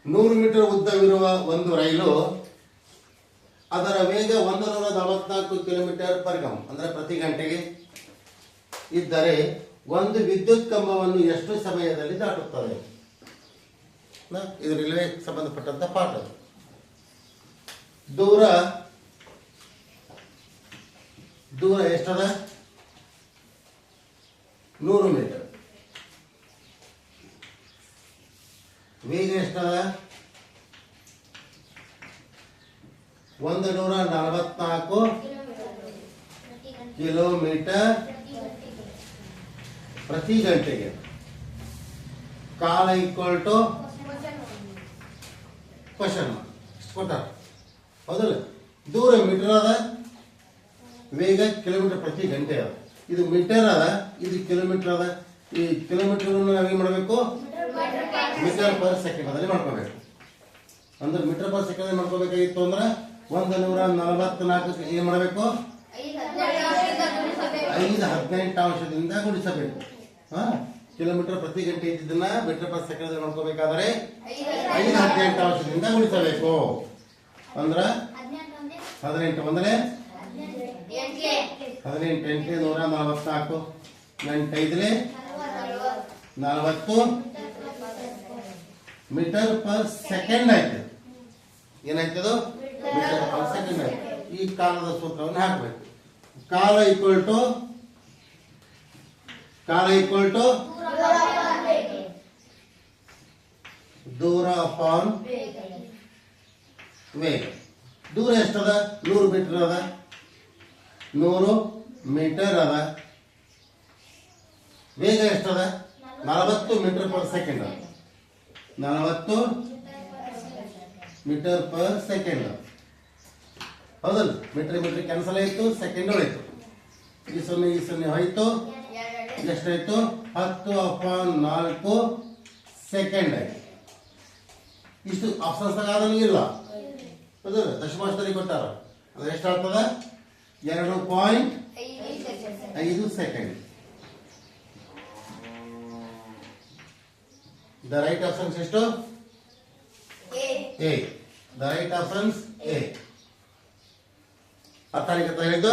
100 metre ಉದ್ದವಿರುವ ಒಂದು ರೈಲು ಅದರ ವೇಗ 144 ಕಿಲೋಮೀಟರ್ ಪರ್ ಗಂ ಅಂದರೆ ಪ್ರತಿ ಗಂಟೆಗೆ ಇದ್ದರೆ ಒಂದು ವಿದ್ಯುತ್ ಕಂಬವನ್ನು ಎಷ್ಟು ಸಮಯದಲ್ಲಿ ದಾಟುತ್ತದೆ? ಇದು ರೈಲ್ವೆ ಸಂಬಂಧಪಟ್ಟಂತ ಪಾಠ. ದೂರ ಎಷ್ಟದ? 100 ಮೀಟರ್. ವೇಗ ಎಷ್ಟದ? 144 ಕಿಲೋಮೀಟರ್ ಪ್ರತಿ ಗಂಟೆಗೆ. ಕಾಲ ಈಕ್ವಲ್ ಟು ಕ್ವಶನ್ ಕೊಟ್ಟಾರ, ಹೌದಲ್ಲ? ದೂರ ಮೀಟರ್ ಅದ, ವೇಗ ಕಿಲೋಮೀಟರ್ ಪ್ರತಿ ಗಂಟೆ ಅದ. ಇದು ಮೀಟರ್ ಅದ, ಇದು ಕಿಲೋಮೀಟರ್ ಅದ. ಈ ಕಿಲೋಮೀಟರ್ ನಾವೇನು ಮಾಡಬೇಕು? ಮೀಟರ್ ಪರ್ ಸೆಕೆಂಡ್ ಅದಲ್ಲಿ ಮಾಡ್ಕೋಬೇಕು. ಅಂದ್ರೆ ಮೀಟರ್ ಪರ್ ಸೆಕೆಂಡ್ ಮಾಡ್ಕೋಬೇಕಾಗಿತ್ತು ಅಂದ್ರೆ 144 ಏನ್ ಮಾಡಬೇಕು? 5/18 ಗುಣಿಸಬೇಕು. ಕಿಲೋಮೀಟರ್ ಪ್ರತಿ ಗಂಟೆ ಇದ್ದಿದ್ದನ್ನ ಮೀಟರ್ ಪರ್ ಸೆಕೆಂಡ್ ಮಾಡ್ಕೋಬೇಕಾದ್ರೆ 5/18 ಗುಣಿಸಬೇಕು. ಅಂದ್ರ 18 ಒಂದಲೇ 18 ಎಂಟ್ಲೆ 144, 8 5 40 ಮೀಟರ್ ಪರ್ ಸೆಕೆಂಡ್ ಆಯ್ತು. ಏನಾಯ್ತದು? ಮೀಟರ್ ಪರ್ ಸೆಕೆಂಡ್ ಆಯ್ತು. ಈ ಕಾಲದ ಸೂತ್ರವನ್ನು ಹಾಕಬೇಕು. ಕಾಲ ಈಕ್ವಲ್ ಟು ದೂರ ಅಪಾನ್ ವೇಗ. ದೂರ ಎಷ್ಟದ? 100 ಮೀಟರ್ ಅದ. 100 ಮೀಟರ್ ಅದ. ವೇಗ ಎಷ್ಟದ? 40 ಮೀಟರ್ ಪರ್ ಸೆಕೆಂಡ್ ಅದ. 40 ಮೀಟರ್ ಪರ್ ಸೆಕೆಂಡ್. ಹೌದಲ್ಲ? ಮೀಟರ್ ಕ್ಯಾನ್ಸಲ್ ಆಯ್ತು, ಸೆಕೆಂಡ್ ಉಳಿತು. ಈ 0 ಹೋಯ್ತು. ಎಷ್ಟಾಯ್ತು? 10/4 ಸೆಕೆಂಡ್ ಆಯ್ತು. ಇಷ್ಟು ಆಪ್ಷನ್ಸ್ ಆದನು ಇಲ್ಲ, ಹೌದಲ್ಲ? ದಶಮಾಂಶದಲ್ಲಿ ಕೊಟ್ಟಾರ. ಅದು ಎಷ್ಟಾಗ್ತದ? 2.5 ಸೆಕೆಂಡ್. The right options ಎಷ್ಟು? A. The right options A. ಅರ್ಥ ಆಗಿತ್ತಾ ಹೇಳಿದ್ದು?